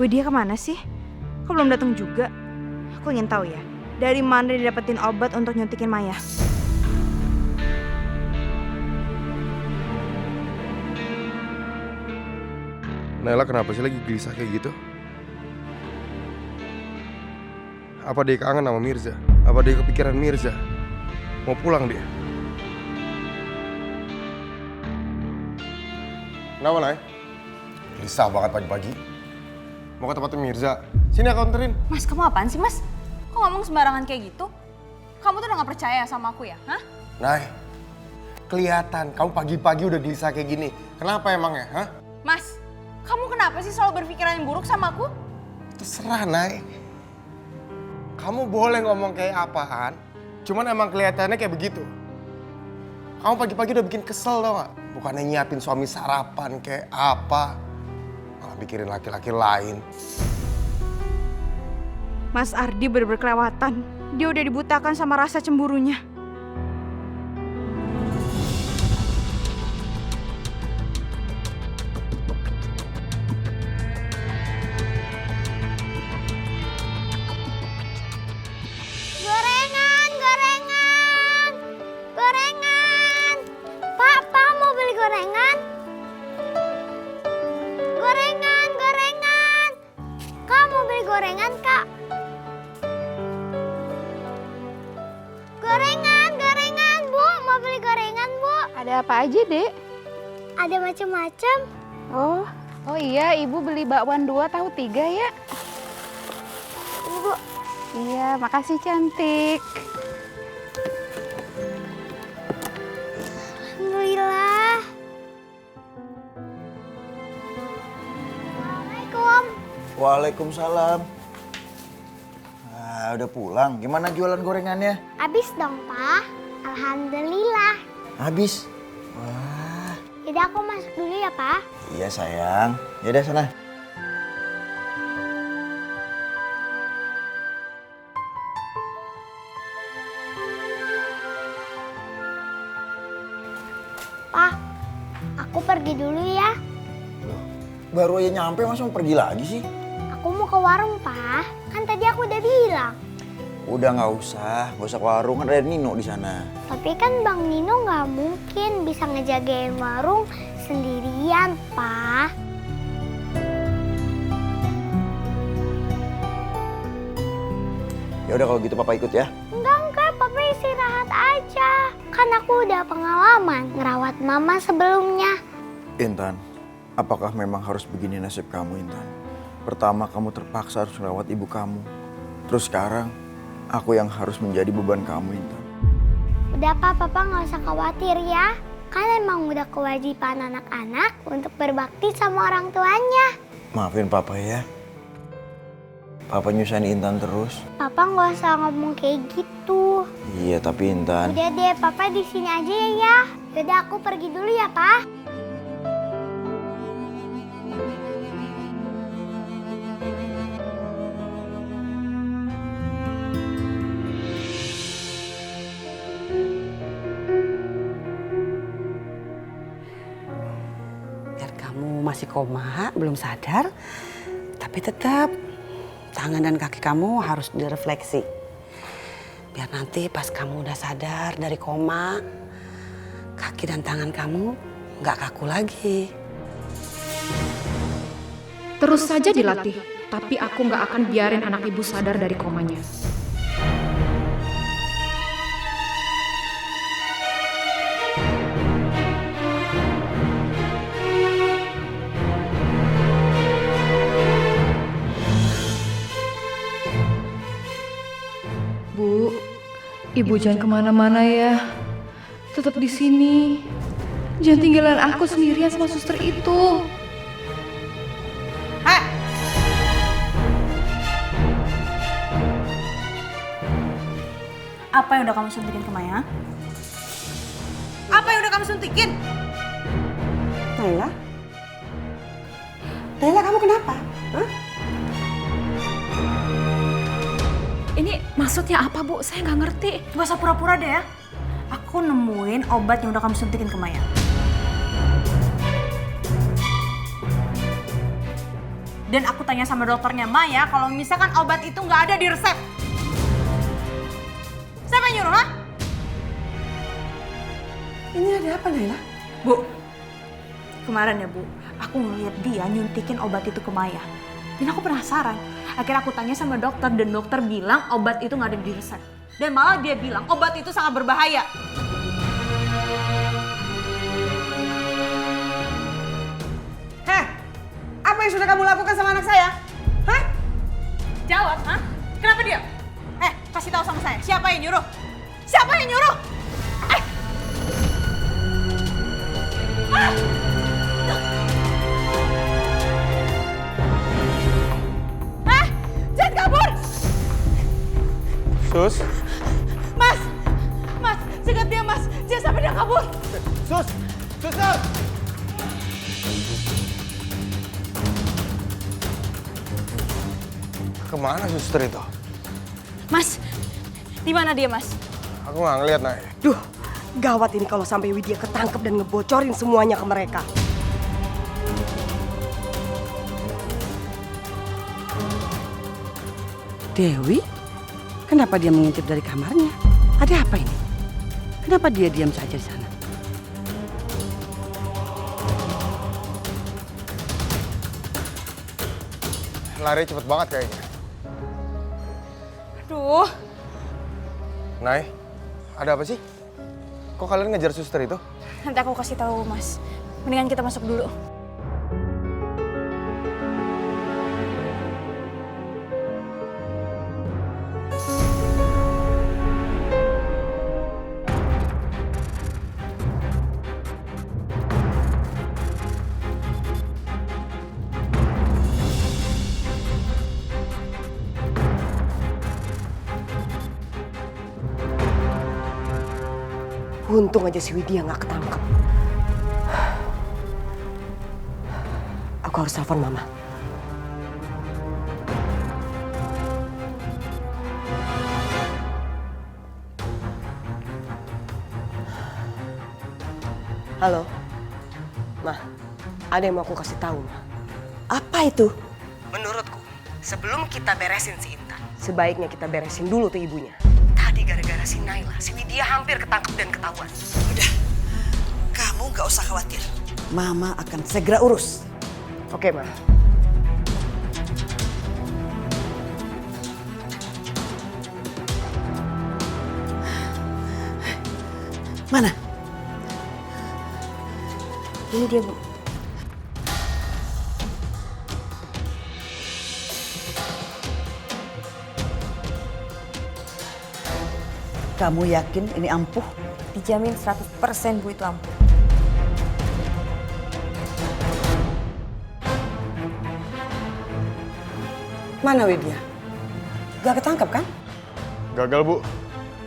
Widya kemana sih? Kok belum datang juga? Aku ingin tahu ya, dari mana dia dapetin obat untuk nyuntikin Maya? Nailah kenapa sih lagi gelisah kayak gitu? Apa dia kangen sama Mirza? Apa dia kepikiran Mirza? Mau pulang dia? Kenapa, Nay? Gelisah banget pagi-pagi. Mau ke tempatnya Mirza. Sini aku anterin. Mas, kamu apaan sih, Mas? Kok ngomong sembarangan kayak gitu? Kamu tuh udah gak percaya sama aku ya? Hah? Nay, kelihatan kamu pagi-pagi udah gelisah kayak gini. Kenapa emangnya, hah? Mas, kamu kenapa sih selalu berpikiran yang buruk sama aku? Terserah, Nay. Kamu boleh ngomong kayak apaan, cuman emang kelihatannya kayak begitu. Kamu pagi-pagi udah bikin kesel tau gak? Bukannya nyiapin suami sarapan kayak apa, malah mikirin laki-laki lain. Mas Ardi bener-bener kelewatan. Dia udah dibutakan sama rasa cemburunya. Gorengan, gorengan, gorengan. Pak mau beli gorengan? Gorengan, gorengan. Kak mau beli gorengan, Kak? Gorengan, gorengan, Bu. Mau beli gorengan, Bu? Ada apa aja, Dek? Ada macam-macam. Oh iya, Ibu beli bakwan 2 tahu 3 ya? Ibu, Iya, makasih cantik. alhamdulillah. Assalamualaikum. Waalaikumsalam. Nah, udah pulang. Gimana jualan gorengannya? Habis dong, Pak. Alhamdulillah. Habis. Wah, Yaudah aku masuk dulu ya, Pak. iya sayang. Yaudah sana. Pak, aku pergi dulu ya. Baru aja nyampe masa mau pergi lagi sih? Aku mau ke warung, Pak. Kan tadi aku udah bilang. Udah nggak usah ke warung, kan ada Nino di sana. Tapi kan Bang Nino nggak mungkin bisa ngejagain warung sendirian, Pak. Ya udah kalau gitu papa ikut ya. Enggak, Papa istirahat aja. Kan aku udah pengalaman ngerawat Mama sebelumnya. Intan, apakah memang harus begini nasib kamu, Intan? Pertama kamu terpaksa harus merawat ibu kamu. Terus sekarang aku yang harus menjadi beban kamu, Intan. Udah, Pak, Papa nggak usah khawatir ya. Kan emang udah kewajiban anak-anak untuk berbakti sama orang tuanya. Maafin papa ya. Papa nyusahin Intan terus. Papa nggak usah ngomong kayak gitu. Iya, tapi Intan. Udah deh, Papa di sini aja ya. Yaudah aku pergi dulu ya, Pak. Biar kamu masih koma, belum sadar, tapi tetap tangan dan kaki kamu harus direfleksi. Biar nanti pas kamu udah sadar dari koma, kaki dan tangan kamu nggak kaku lagi. Terus saja dilatih, tapi aku nggak akan biarin anak ibu sadar dari komanya. Bu, Ibu jangan kemana-mana ya. Tetap di sini. Jangan tinggalin aku sendirian sama suster itu. Apa yang udah kamu suntikin ke Maya? Apa yang udah kamu suntikin? Naila? Naila, kamu kenapa? Hah? Ini maksudnya apa, Bu? Saya nggak ngerti. Gak usah pura-pura deh ya. Aku nemuin obat yang udah kamu suntikin ke Maya. Dan aku tanya sama dokternya Maya kalau misalkan obat itu nggak ada di resep. Siapa yang nyuruh, ha? Ini ada apa, Naila? Bu, kemarin ya Bu, aku ngeliat dia nyuntikin obat itu ke Maya. Dan aku penasaran. Akhirnya aku tanya sama dokter dan dokter bilang obat itu nggak ada di resep. Dan malah dia bilang obat itu sangat berbahaya. Heh, apa yang sudah kamu lakukan sama anak saya? Hah? Jawab, ha? Kenapa dia? Kasih tahu sama saya, siapa yang nyuruh? Siapa yang nyuruh? Jangan kabur! Sus, Mas, cegat dia Mas, jangan sampai dia kabur. sus, suster! Kemana suster itu? Mas, di mana dia Mas? Aku nggak ngeliat, Nay. Duh, gawat ini kalau sampai Widya ketangkep dan ngebocorin semuanya ke mereka. Dewi? Kenapa dia mengintip dari kamarnya? Ada apa ini? Kenapa dia diam saja di sana? Lari cepet banget kayaknya. Aduh, Nay, ada apa sih? Kok kalian ngejar suster itu? nanti aku kasih tahu Mas. Mendingan kita masuk dulu. Untung aja si Widya nggak ketangkep. Aku harus telepon Mama. Halo, Ma. Ada yang mau aku kasih tahu, Ma. Apa itu? Menurutku, sebelum kita beresin si Intan, sebaiknya kita beresin dulu tuh ibunya. Tadi gara-gara si Naila, si Widya hampir ketangkep dan ketahuan. Udah, kamu gak usah khawatir. Mama akan segera urus. Oke, Ma. Mana? Ini dia, Bu. Kamu yakin ini ampuh? Dijamin 100% Bu itu ampuh. Mana Widya? Gak ketangkep kan? Gagal, Bu.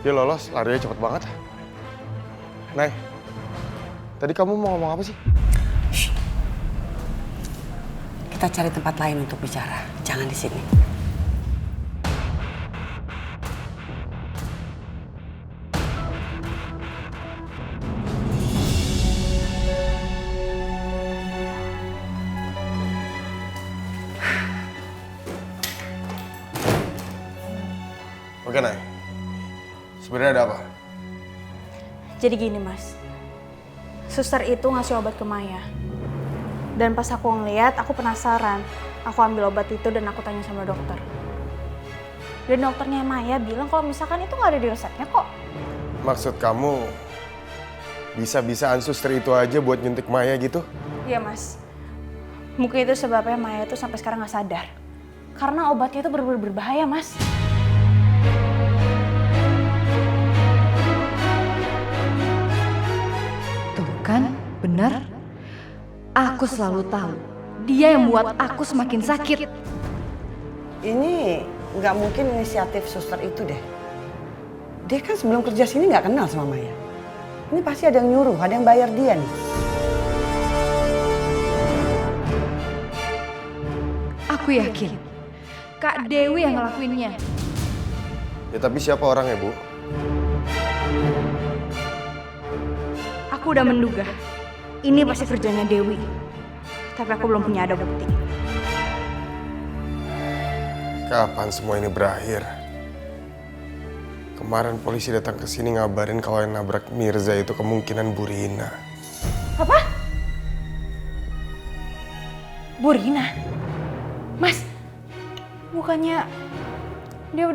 Dia lolos, larinya cepet banget. Nay, tadi kamu mau ngomong apa sih? Kita cari tempat lain untuk bicara. Jangan di sini. Oke, Nay. Sebenarnya ada apa? Jadi gini Mas, suster itu ngasih obat ke Maya. Dan pas aku ngeliat, aku penasaran. Aku ambil obat itu dan aku tanya sama dokter. Dan dokternya Maya bilang kalau misalkan itu nggak ada di resepnya kok. Maksud kamu bisa-bisaan suster itu aja buat nyuntik Maya gitu? Iya Mas, mungkin itu sebabnya Maya itu sampai sekarang nggak sadar. Karena obatnya itu bener-bener berbahaya Mas. Tuh kan, benar. Aku selalu tahu. Dia yang buat aku semakin sakit. Ini nggak mungkin inisiatif suster itu deh. Dia kan sebelum kerja sini nggak kenal sama Maya. Ini pasti ada yang nyuruh, ada yang bayar dia nih. Aku yakin Kak Dewi yang ngelakuinnya. Ya tapi siapa orangnya, Bu? Aku udah menduga. Ini pasti kerjanya Dewi. Tapi aku belum punya ada bukti. Kapan semua ini berakhir? Kemarin polisi datang ke sini ngabarin kalau yang nabrak Mirza itu kemungkinan Bu Rina. Apa? Bu Rina? Mas, bukannya dia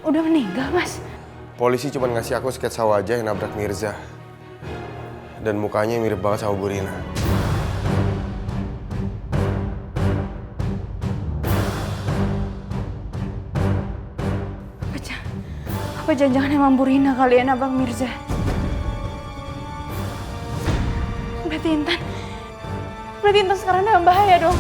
udah meninggal, Mas? Polisi cuma ngasih aku sketsa wajah yang nabrak Mirza. Dan mukanya mirip banget sama Bu Rina. Apa jangan-jangan emang Bu Rina kali ya nabrak Mirza? Berarti Intan sekarang dalam bahaya dong.